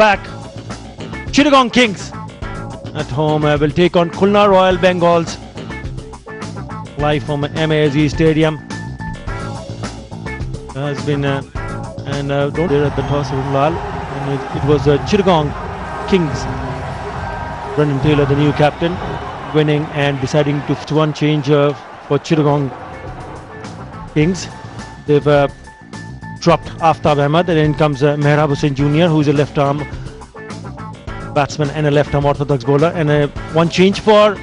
back. Chittagong Kings at home will take on Khulna Royal Bengals live from AZIZ Stadium. Has been and don't there at the toss of Lal, and it was Chittagong Kings. Brendan Taylor, the new captain, winning and deciding to one change for Chittagong Kings. They've dropped Aftab Ahmed, and in comes Mehrab Hussain Jr., who is a left arm batsman and a left arm orthodox bowler, and one change for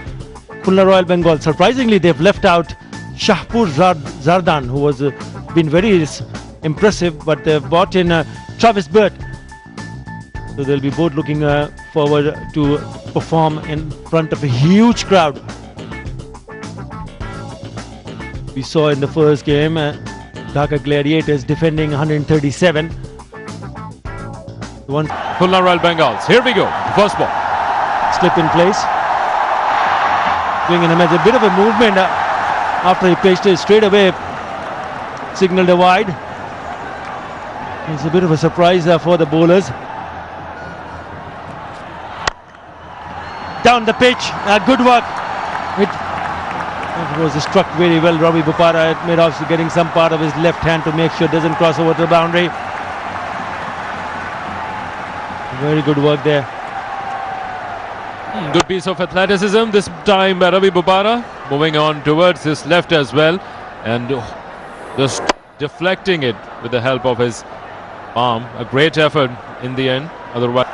Khulna Royal Bengal. Surprisingly, they've left out Shahpur Zardan, who was been very impressive, but they've brought in Travis Burt. So they'll be both looking forward to perform in front of a huge crowd. We saw in the first game Dhaka Gladiators defending 137. Khulna Royal Bengals. Here we go. First ball. Slip in place. Doing in a bit of a movement after he pitched it straight away. Signaled a wide. It's a bit of a surprise for the bowlers. Down the pitch. Good work. It was struck very well. Ravi Bopara made off getting some part of his left hand to make sure it doesn't cross over to the boundary. Very good work there. Good piece of athleticism this time by Ravi Bopara, moving on towards his left as well, and just deflecting it with the help of his arm. A great effort in the end. Otherwise,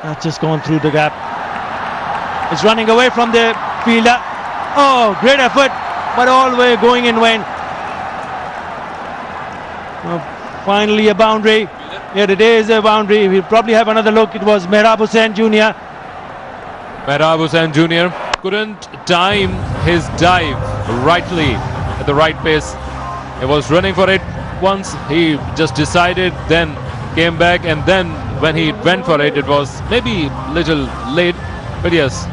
that's just gone through the gap. It's running away from the fielder. Oh, great effort, but all the way going in vain. Finally a boundary. Here it is, a boundary. We'll probably have another look. It was Mehrab Hussain Jr. Mehrab Hussain Jr. couldn't time his dive rightly at the right pace. He was running for it once. He just decided, then came back, and then when he went for it, it was maybe a little late. But yes,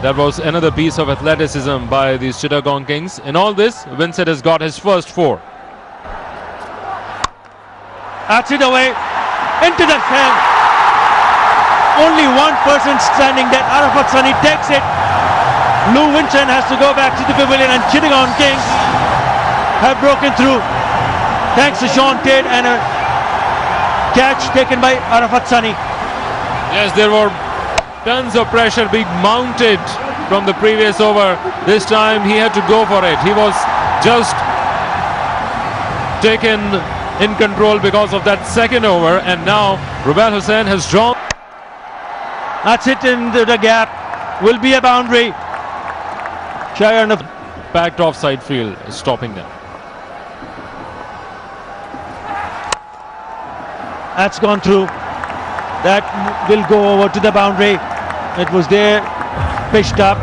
that was another piece of athleticism by the Chittagong Kings. In all this, Vincent has got his first 4. That's it away into the stand. Only one person standing there. Arafat Sunny takes it. Lou Vincent has to go back to the pavilion, and Chittagong Kings have broken through thanks to Sean Tate and a catch taken by Arafat Sunny. Yes, there were tons of pressure being mounted from the previous over. This time he had to go for it. He was just taken in control because of that second over, and now Rubail Hussain has drawn. That's it into the gap. Will be a boundary. Shayan of packed offside field is stopping them. That's gone through. That will go over to the boundary. It was there, pitched up,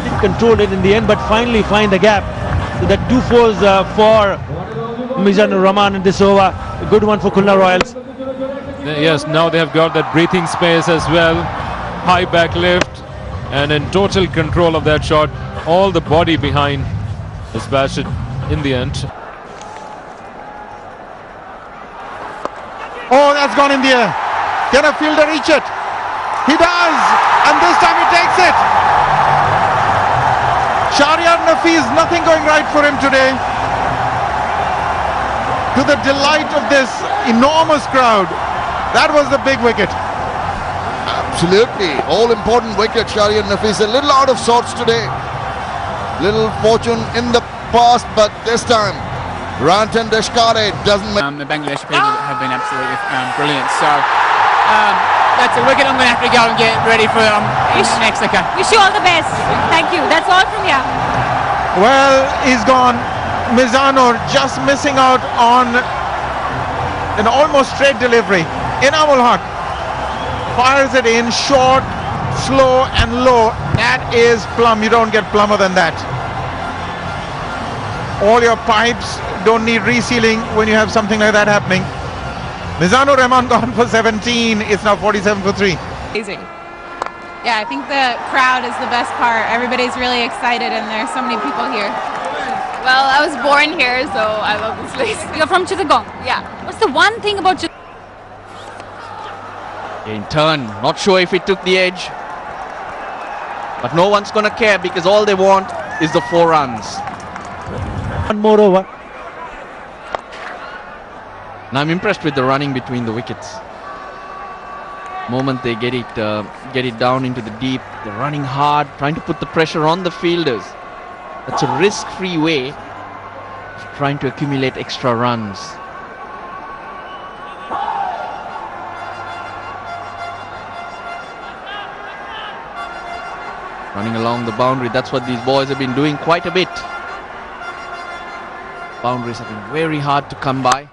didn't control it in the end, but finally find the gap. So that 2 fours for Mizanur Rahman in this over. A good one for Khulna Royals. Yes, now they have got that breathing space as well. High back lift, and in total control of that shot. All the body behind is bashed in the end. Oh, that's gone in the air. Can a fielder reach it? He does, and this time he takes it. Shahryar Nafiz, nothing going right for him today. To the delight of this enormous crowd, that was the big wicket. Absolutely, all important wicket. Shahryar Nafiz a little out of sorts today. Little fortune in the past, but this time Rantan Deshkare doesn't make. The Bangladeshi people have been absolutely brilliant. So that's a wicket. I'm going to have to go and get ready for next. Okay. Wish you all the best. Thank you. That's all from here. Well, he's gone. Mizanur just missing out on an almost straight delivery. Inamul Haq fires it in short, slow and low. That is plumb. You don't get plumber than that. All your pipes don't need resealing when you have something like that happening. Mizanur Rahman gone for 17. It's now 47 for 3. Amazing. Yeah, I think the crowd is the best part. Everybody's really excited, and there's so many people here. Well, I was born here, so I love this place. You're from Chittagong? Yeah. What's the one thing about Chittagong? In turn, not sure if it took the edge. But no one's going to care because all they want is the 4 runs. One more over. And I'm impressed with the running between the wickets. Moment they get it down into the deep, they're running hard, trying to put the pressure on the fielders. That's a risk-free way of trying to accumulate extra runs. Running along the boundary, that's what these boys have been doing quite a bit. Boundaries have been very hard to come by.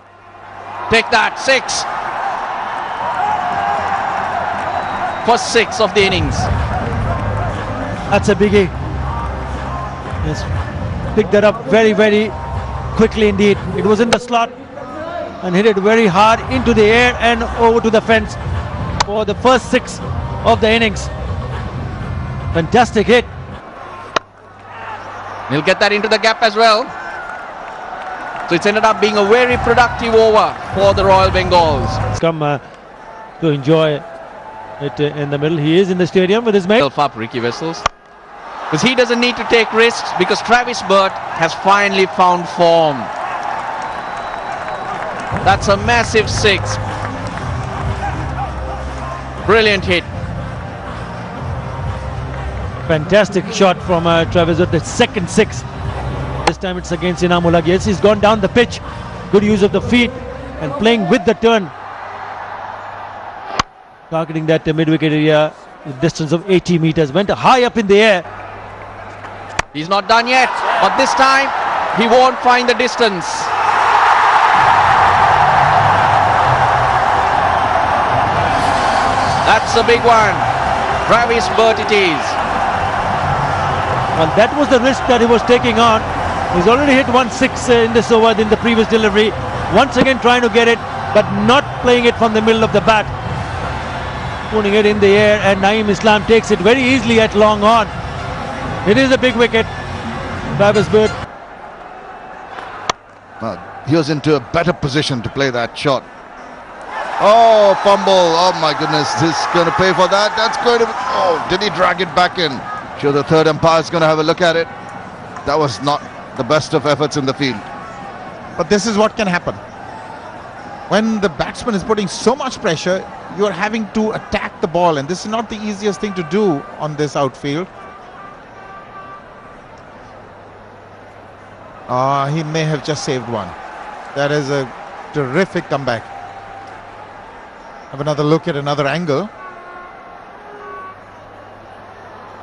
Take that, 6. First 6 of the innings. That's a biggie. Yes, picked that up very, very quickly indeed. It was in the slot and hit it very hard into the air and over to the fence for the first 6 of the innings. Fantastic hit. He'll get that into the gap as well. So it's ended up being a very productive over for the Royal Bengals. Come to enjoy it in the middle. He is in the stadium with his mate. Up Ricky Wessels. Because he doesn't need to take risks because Travis Burt has finally found form. That's a massive 6. Brilliant hit. Fantastic shot from Travis Burt, the second 6. This time it's against Inamul. Yes, he's gone down the pitch. Good use of the feet and playing with the turn. Targeting that mid-wicket area, the distance of 80 meters. Went high up in the air. He's not done yet, but this time he won't find the distance. That's a big one. Travis Burt it is. Well, that was the risk that he was taking on. He's already hit 1-6 in this over in the previous delivery. Once again trying to get it, but not playing it from the middle of the bat. Putting it in the air, and Naeem Islam takes it very easily at long on. It is a big wicket. Travis Burt. He was into a better position to play that shot. Oh, fumble. Oh my goodness, this is going to pay for that. That's going to... Oh, did he drag it back in? Sure, the third umpire is going to have a look at it. That was not the best of efforts in the field. But this is what can happen. When the batsman is putting so much pressure, you are having to attack the ball, and this is not the easiest thing to do on this outfield. He may have just saved one. That is a terrific comeback. Have another look at another angle.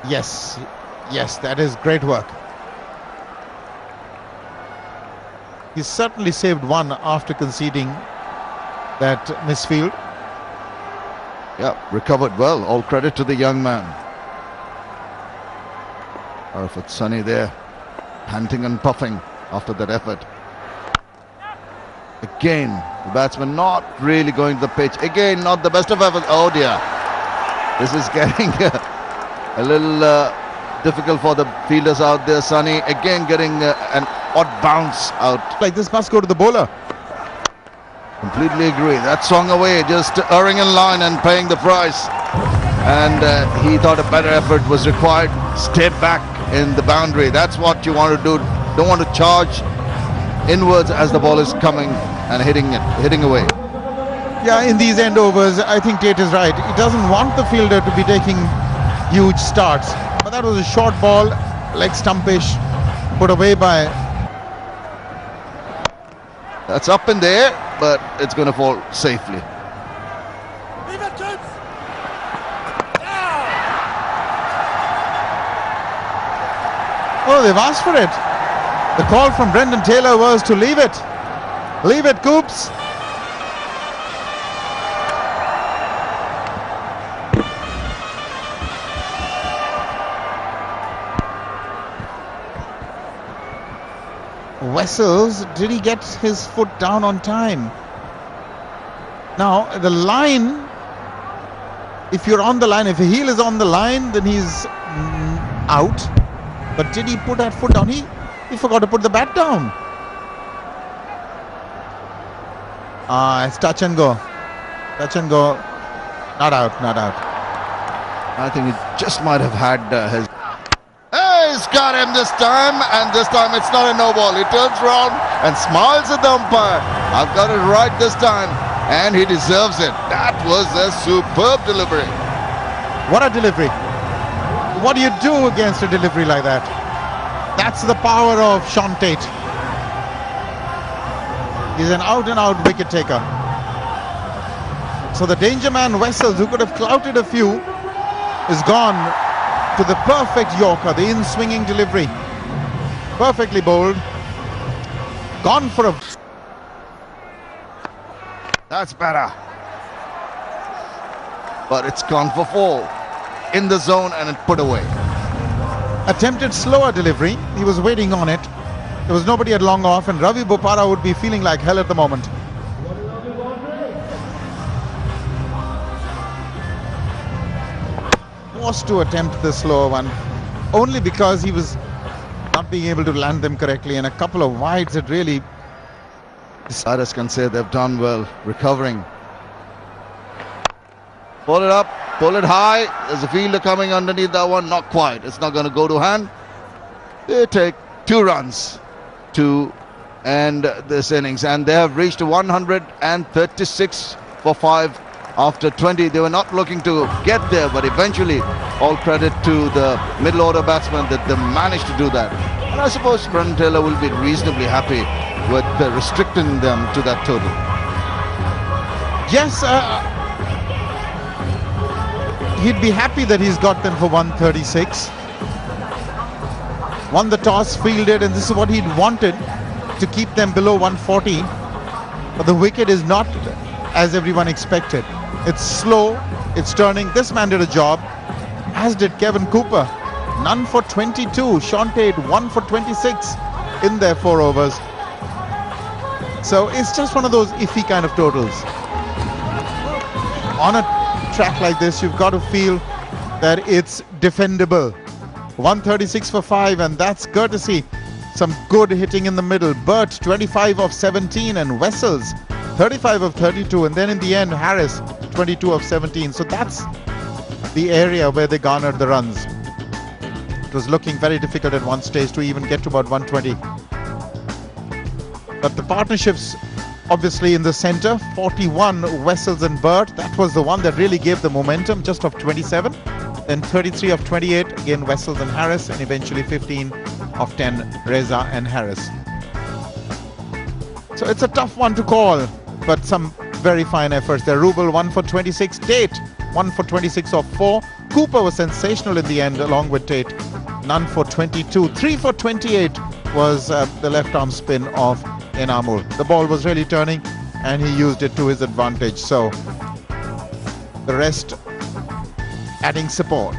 Yes, yes, that is great work. He certainly saved one after conceding that misfield. Yeah, recovered well. All credit to the young man. Arafat Sunny there, panting and puffing after that effort. Again, the batsman not really going to the pitch. Again, not the best of efforts. Oh dear. This is getting a little difficult for the fielders out there. Sunny again getting an odd bounce out. Like this must go to the bowler. Completely agree. That swung away, just erring in line and paying the price. And he thought a better effort was required. Stay back in the boundary. That's what you want to do. Don't want to charge inwards as the ball is coming and hitting away. Yeah, in these end overs, I think Tate is right. He doesn't want the fielder to be taking huge starts. But that was a short ball, leg stumpish, put away by... That's up in there, but it's going to fall safely. Oh, they've asked for it. The call from Brendan Taylor was to leave it. Leave it, Coops. Wessels, did he get his foot down on time? Now, the line, if you're on the line, if a heel is on the line, then he's out. But did he put that foot down? He forgot to put the bat down. It's touch and go. Touch and go. Not out, not out. I think he just might have had his... Hey, he's got him this time, and this time it's not a no ball. He turns around and smiles at the umpire. I've got it right this time, and he deserves it. That was a superb delivery. What a delivery. What do you do against a delivery like that? That's the power of Sean Tate. He's an out-and-out wicket taker. So the danger man Wessels, who could have clouted a few, is gone to the perfect Yorker, the in-swinging delivery. Perfectly bowled. Gone for a... That's better. But it's gone for 4. In the zone and it put away. Attempted slower delivery. He was waiting on it. There was nobody at long off, and Ravi Bopara would be feeling like hell at the moment. Was to attempt the slower one, only because he was not being able to land them correctly, and a couple of wides had really... Cyrus can say they've done well recovering. Pull it up, pull it high. There's a fielder coming underneath that one. Not quite. It's not going to go to hand. They take 2 runs to end this innings, and they have reached 136 for 5 after 20. They were not looking to get there, but eventually all credit to the middle order batsmen that they managed to do that. And I suppose Brendan Taylor will be reasonably happy with restricting them to that total. Yes, he'd be happy that he's got them for 136. Won the toss, fielded, and this is what he'd wanted, to keep them below 140. But the wicket is not as everyone expected. It's slow, it's turning. This man did a job, as did Kevin Cooper. None for 22. Sean Tate 1 for 26 in their 4 overs. So it's just one of those iffy kind of totals. On a track like this, you've got to feel that it's defendable. 136 for 5, and that's courtesy some good hitting in the middle. Burt 25 of 17, and Wessels 35 of 32, and then in the end Harris 22 of 17. So that's the area where they garnered the runs. It was looking very difficult at one stage to even get to about 120. But the partnerships obviously in the center, 41 Wessels and Burt. That was the one that really gave the momentum, just of 27. Then 33 of 28, again Wessels and Harris, and eventually 15 of 10, Reza and Harris. So it's a tough one to call, but some very fine efforts there. Rubel 1 for 26, Tate 1 for 26 of 4. Cooper was sensational in the end along with Tate. None for 22. 3 for 28 was the left arm spin of Enamul. The ball was really turning and he used it to his advantage. So the rest adding support.